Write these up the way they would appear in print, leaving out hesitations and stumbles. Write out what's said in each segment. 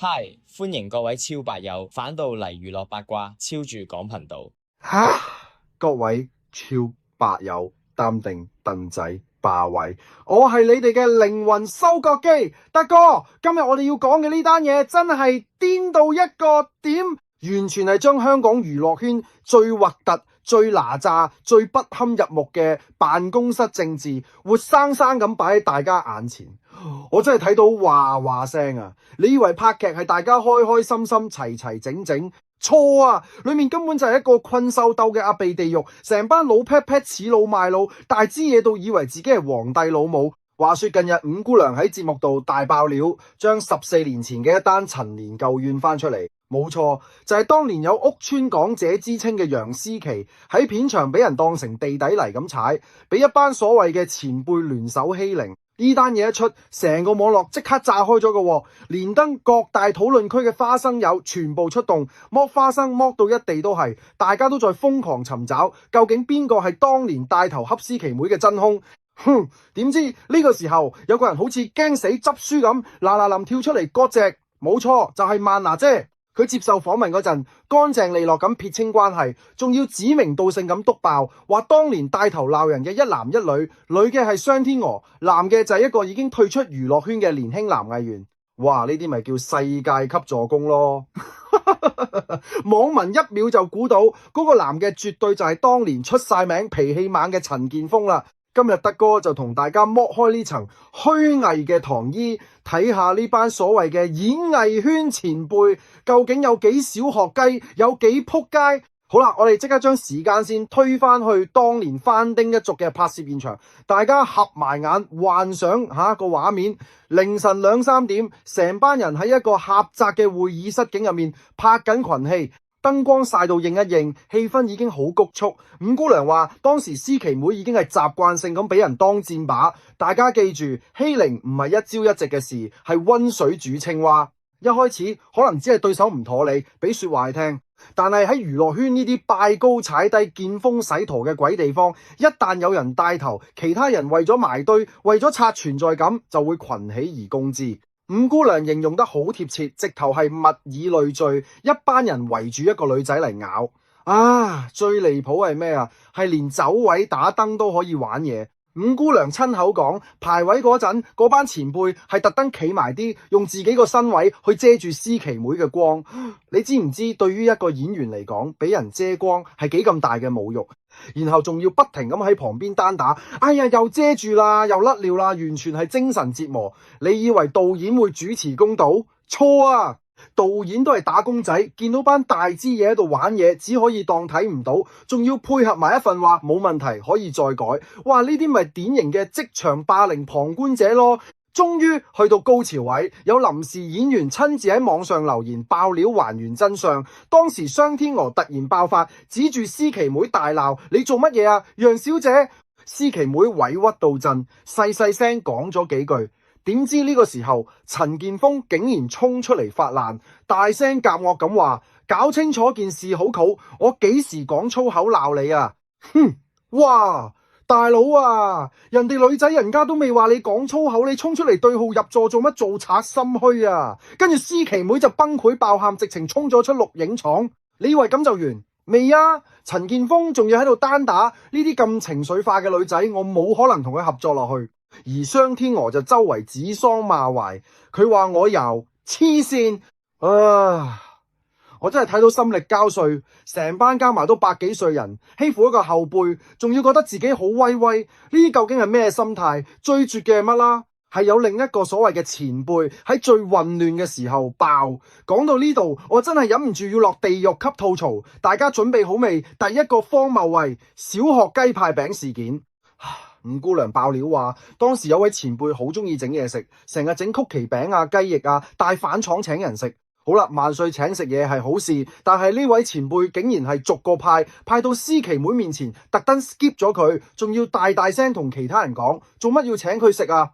嗨，歡迎各位超白友返到嚟娛樂八卦超住港頻道。各位超白友，擔定凳仔霸位，我係你哋嘅靈魂收割機，德哥。今日我哋要講嘅呢單嘢真係癲到一個點，完全係將香港娛樂圈最核突、最拿炸、最不堪入目嘅辦公室政治，活生生咁擺喺大家眼前。我真係睇到話話聲啊！你以為拍劇係大家開開心心、齊齊整整？錯啊！裏面根本就係一個困獸鬥嘅阿鼻地獄，成班老 pat pat 恃老賣老，大支嘢到以為自己係皇帝老母。話說近日五姑娘喺節目度大爆料，將14年前嘅一單陳年舊怨翻出嚟。冇錯，就係當年有屋村港姐之稱嘅楊思琦喺片場俾人當成地底泥咁踩，俾一班所謂嘅前輩聯手欺凌。呢單嘢一出，成個網絡即刻炸開咗嘅，連登各大討論區嘅花生友全部出動，剝花生剝到一地都係，大家都在瘋狂尋找究竟邊個係當年帶頭恰思琪妹嘅真兇。點知呢個時候有個人好似驚死執輸咁，嗱臨跳出嚟割席，冇錯就係曼娜姐。佢接受訪問嗰陣，乾淨利落咁撇清關係，仲要指名道姓咁篤爆，話當年帶頭鬧人嘅一男一女，女嘅係雙天鵝，男嘅就係一個已經退出娛樂圈嘅年輕男藝員。哇！呢啲咪叫世界級助攻咯！網民一秒就估到嗰個男嘅絕對就係當年出晒名脾氣猛嘅陳建鋒啦。今日德哥就同大家剝開呢層虛偽嘅糖衣，睇下呢班所謂嘅演藝圈前輩究竟有幾小學雞，有幾撲街。好啦，我哋即刻將時間線推返去當年翻丁一族嘅拍攝現場，大家合埋眼幻想下個畫面。凌晨2、3點，成班人喺一個狹窄嘅會議室景入面拍緊群戲。燈光曬到應一應，氣氛已經好谷促。五姑娘話當時思琪妹已經係習慣性咁俾人當箭靶。大家記住，欺凌唔係一朝一夕嘅事，係溫水煮青蛙。一開始可能只係對手唔妥你，俾說話你聽。但係喺娛樂圈呢啲拜高踩低、見風使舵嘅鬼地方，一旦有人帶頭，其他人為咗埋堆，為咗刷存在感，就會群起而攻之。五姑娘形容得好貼切，直頭係物以類聚，一班人圍住一個女仔嚟咬。最離譜係咩啊？係連走位打燈都可以玩嘢。五姑娘親口講，排位嗰陣，嗰班前輩係特登企埋啲，用自己個身位去遮住思琪妹嘅光。你知唔知對於一個演員嚟講，俾人遮光係幾咁大嘅侮辱？然後仲要不停咁喺旁邊單打，哎呀又遮住啦，又甩尿啦，完全係精神折磨。你以為導演會主持公道？錯啊！導演都係打工仔，見到班大支嘢喺度玩嘢，只可以當睇唔到，仲要配合埋一份話冇問題可以再改。哇！呢啲咪典型嘅職場霸凌旁觀者咯。終於去到高潮位，有臨時演員親自喺網上留言爆料還原真相。當時雙天鵝突然爆發，指住思琪妹大鬧：你做乜嘢啊，楊小姐？思琪妹委屈到震，細細聲講咗幾句。點知呢個時候，陳建鋒竟然衝出嚟發爛，大聲夾惡咁話：搞清楚件事好好，我幾時講粗口鬧你啊？哇！大佬啊，人哋女仔人家都未話你講粗口，你衝出嚟對號入座做乜？做賊心虛啊！跟住思琪妹就崩潰爆喊，直情衝咗出錄影廠。你以為咁就完？未啊！陳建鋒仲要喺度單打，呢啲咁情緒化嘅女仔，我冇可能同佢合作落去。而雙天鵝就周圍指桑罵槐，佢話我油黐線我真係睇到心力交瘁，成班加埋都百幾歲人，欺負一個後輩，仲要覺得自己好威威，呢啲究竟係咩心態？最絕嘅係乜啦？係有另一個所謂嘅前輩喺最混亂嘅時候爆。講到呢度，我真係忍唔住要落地獄級吐槽。大家準備好未？第一個荒謬位，小學雞派餅事件。五姑娘爆料話，當時有位前輩好中意整嘢食，成日整曲奇餅啊、雞翼啊，帶飯廠請人食。好啦，萬歲請食嘢係好事，但係呢位前輩竟然係逐個派到思琪妹面前，特登 skip 咗佢，仲要大大聲同其他人講，做乜要請佢食啊？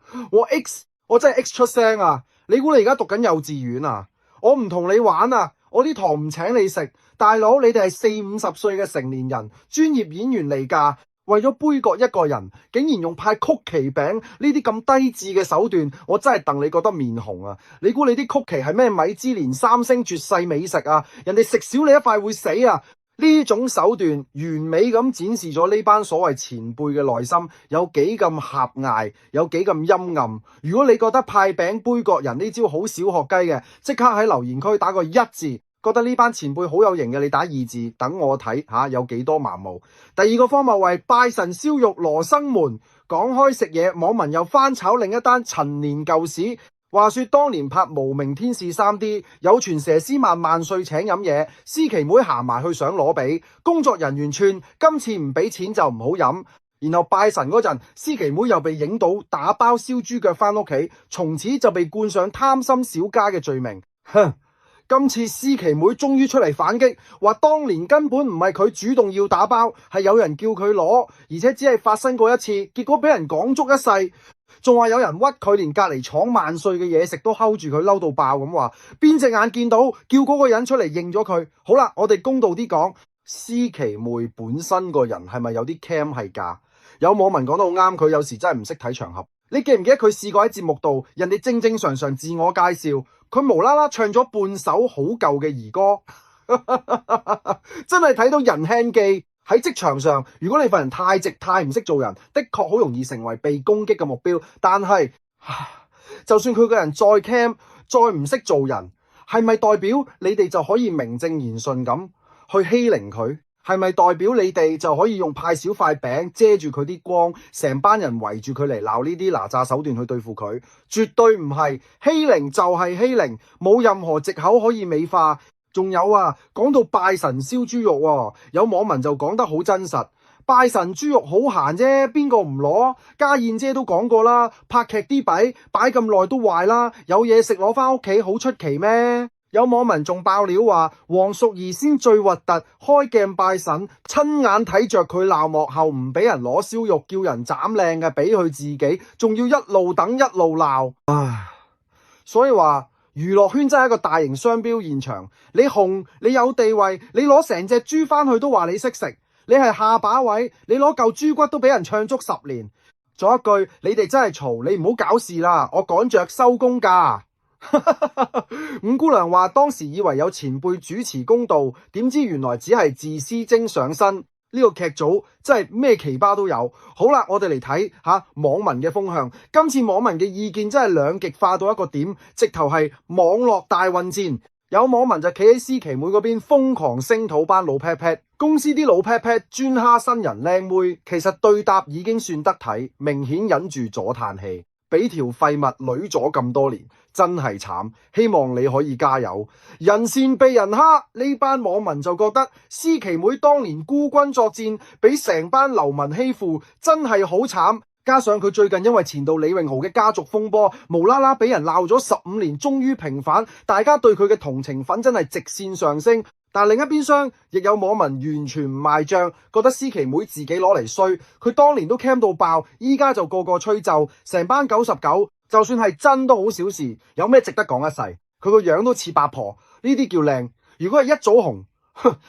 我真係 X 出聲啊！你估你而家讀緊幼稚園啊？我唔同你玩啊！我啲堂唔請你食，大佬你哋係40、50歲嘅成年人，專業演員嚟㗎。為咗杯葛一個人，竟然用派曲奇餅呢啲咁低智嘅手段，我真係戥你覺得面紅啊！你估你啲曲奇係咩米芝蓮3星絕世美食啊？人哋食少你一塊會死啊！呢種手段完美咁展示咗呢班所謂前輩嘅內心有幾咁狹隘，有幾咁陰暗。如果你覺得派餅杯葛人呢招好小學雞嘅，即刻喺留言區打個1字。覺得呢班前輩好有型嘅，你打2字，等我睇下有幾多盲毛。第二個荒謬為拜神燒肉羅生門。講開食嘢，網民又翻炒另一單陳年舊事。話說當年拍無名天使 3D， 有傳佘詩曼萬歲請飲嘢，思琪妹行埋去想攞俾工作人員串，今次唔俾錢就唔好飲。然後拜神嗰陣，思琪妹又被影到打包燒豬腳翻屋企，從此就被冠上貪心小家嘅罪名。哼！今次思琪妹終於出嚟反擊，話當年根本唔係佢主動要打包，係有人叫佢攞，而且只係發生過一次，結果俾人講足一世，仲話有人屈佢，連隔離廠萬歲嘅嘢食都睺住佢，嬲到爆咁話，邊隻眼見到叫嗰個人出嚟認咗佢。好啦，我哋公道啲講，思琪妹本身個人係咪有啲 cam 係假？有網民講得好啱，佢有時真係唔識睇場合。你記唔記得佢試過喺節目度，人哋正正常常自我介紹，佢無啦啦唱咗半首好舊嘅兒歌，真係睇到人輕機。喺職場上，如果你份人太直太唔識做人，的確好容易成為被攻擊嘅目標。但係，就算佢個人再 cam 再唔識做人，係咪代表你哋就可以名正言順咁去欺凌佢？係咪代表你哋就可以用派小塊餅遮住佢啲光，成班人圍住佢嚟鬧呢啲拿詐手段去對付佢？絕對唔係，欺凌就係欺凌，冇任何藉口可以美化。仲有啊，講到拜神燒豬肉喎，有網民就講得好真實，拜神豬肉好閒啫，邊個唔攞？家燕姐都講過啦，拍劇啲幣擺咁耐都壞啦，有嘢食攞翻屋企好出奇咩？有網民仲爆料話，黃淑儀先最核突，開鏡拜神，親眼睇着佢鬧幕後唔俾人攞燒肉，叫人斬靚嘅俾佢自己，仲要一路等一路鬧。唉，所以話娛樂圈真係一個大型商標現場。你紅，你有地位，你攞成隻豬翻去都話你識食。你係下把位，你攞嚿豬骨都俾人唱足10年。仲有一句，你哋真係嘈，你唔好搞事啦，我趕着收工㗎。五姑娘話當時以為有前輩主持公道，點知原來只係自私精上身。呢個劇組真係咩奇葩都有。好啦，我哋嚟睇下網民嘅風向。今次網民嘅意見真係兩極化到一個點，直頭係網絡大混戰。有網民就企喺思琪妹嗰邊瘋狂聲討班老 pat pat，公司啲老 pat pat 專蝦新人靚妹，其實對答已經算得體，明顯忍住咗嘆氣。俾條廢物女咗咁多年，真係慘。希望你可以加油。人善被人蝦，呢班網民就覺得思琪妹當年孤軍作戰，俾成班流民欺負，真係好慘。加上佢最近因為前度李榮豪嘅家族風波，無啦啦俾人鬧咗15年，終於平反，大家對佢嘅同情分真係直線上升。但另一邊廂，亦有網民完全唔賣帳，覺得思琪妹自己攞嚟衰，佢當年都 cam 到爆，依家就個個吹奏，成班99，就算係真都好小事，有咩值得講一世？佢個樣都似八婆，呢啲叫靚。如果係一早紅，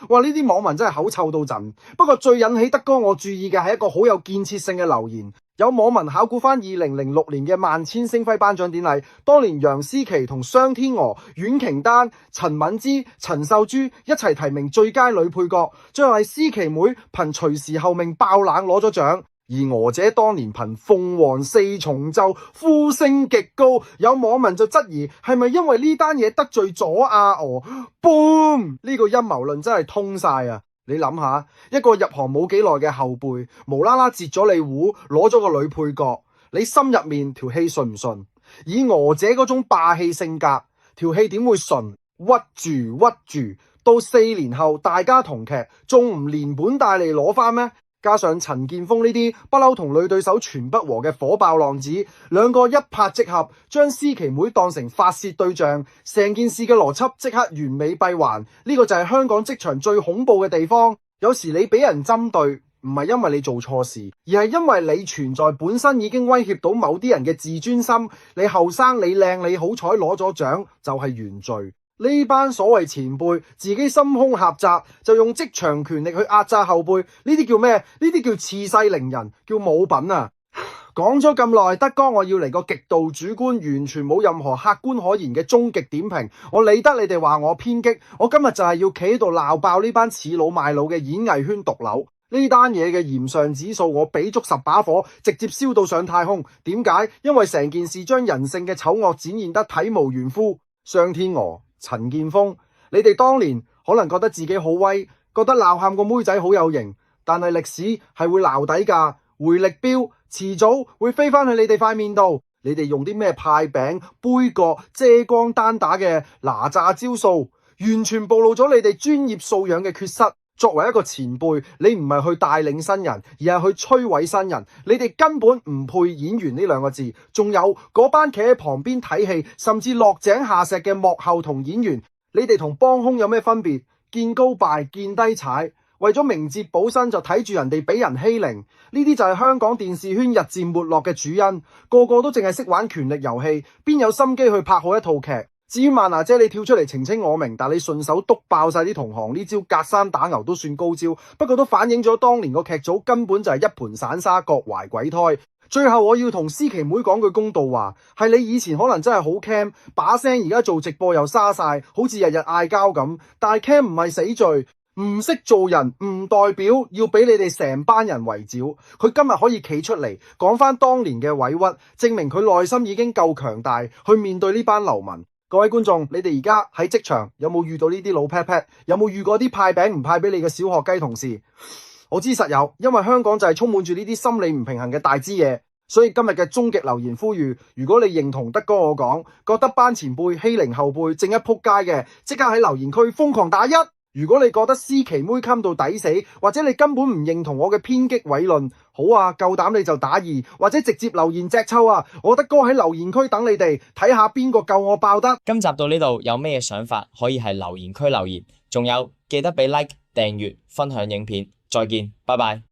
哇！呢啲網民真係口臭到震。不過最引起德哥我注意嘅係一個好有建設性嘅留言。有網民考古翻2006年嘅萬千星輝頒獎典禮，當年楊思琦同商天娥、阮瓊丹、陳敏之、陳秀珠一齊提名最佳女配角，最後係思琪妹憑隨時候命爆冷攞咗獎，而娥姐當年憑鳳凰4重奏呼聲極高，有網民就質疑係咪因為呢單嘢得罪咗阿娥？boom！ 呢個陰謀論真係通晒啊！你諗下，一個入行冇幾耐嘅後輩，無啦啦截咗你糊，攞咗個女配角，你心入面條氣順唔順？以娥姐嗰種霸氣性格，條氣點會順？屈住，到4年後大家同劇，仲唔連本帶利攞翻咩？加上陳建鋒呢啲不嬲同女對手全不和嘅火爆浪子，兩個一拍即合，將思琪妹當成發洩對象，成件事嘅邏輯即刻完美閉環。呢個就係香港職場最恐怖嘅地方。有時你俾人針對，唔係因為你做錯事，而係因為你存在本身已經威脅到某啲人嘅自尊心。你後生，你靚，你好彩攞咗獎，就係原罪。呢班所謂前輩自己心胸狹窄，就用職場權力去壓榨後輩，呢啲叫咩？呢啲叫恃勢凌人，叫冇品啊！講咗咁耐，德哥我要嚟個極度主觀，完全冇任何客觀可言嘅終極點評。我理得你哋話我偏激，我今日就係要企喺度鬧爆呢班恃老賣老嘅演藝圈毒瘤。呢單嘢嘅炎上指數我俾足10把火，直接燒到上太空。點解？因為成件事將人性嘅醜惡展現得體無完膚。商天娥、陳建鋒，你哋當年可能覺得自己好威，覺得鬧喊個妹仔好有型，但係歷史係會撈底㗎，回力鏢遲早會飛翻去你哋塊面度。你哋用啲咩派餅、杯葛、遮光單打嘅拿詐招數，完全暴露咗你哋專業素養嘅缺失。作為一個前輩，你唔係去帶領新人，而係去摧毀新人。你哋根本唔配演員呢兩個字。仲有嗰班企喺旁邊睇戲，甚至落井下石嘅幕後同演員，你哋同幫兇有咩分別？見高拜，見低踩，為咗明哲保身就睇住人哋俾人欺凌。呢啲就係香港電視圈日漸沒落嘅主因。個個都淨係識玩權力遊戲，邊有心機去拍好一套劇？至於曼娜姐，你跳出嚟澄清我明，但你順手督爆晒啲同行，呢招隔山打牛都算高招。不過都反映咗當年個劇組根本就係一盤散沙，各懷鬼胎。最後我要同思琪妹講句公道話，係你以前可能真係好 cam， 把聲而家做直播又沙晒，好似日日嗌交咁。但係 cam 唔係死罪，唔識做人唔代表要俾你哋成班人圍剿。佢今日可以企出嚟講翻當年嘅委屈，證明佢內心已經夠強大去面對呢班流民。各位觀眾，你哋而家喺職場有冇遇到呢啲老 pat pat？有冇遇過啲派餅唔派俾你嘅小學雞同事？我知實有，因為香港就係充滿住呢啲心理唔平衡嘅大支嘢。所以今日嘅終極留言呼籲，如果你認同德哥我講，覺得班前輩欺凌後輩正一仆街嘅，即刻喺留言區瘋狂打1。如果你覺得思琪妹冚到抵死，或者你根本唔認同我嘅偏激偉論，好啊，夠膽你就打2，或者直接留言隻抽啊！我德哥喺留言區等你哋，睇下邊個夠我爆得。今集到呢度有咩想法可以係留言區留言，仲有記得俾 like、訂閱、分享影片。再見，拜拜。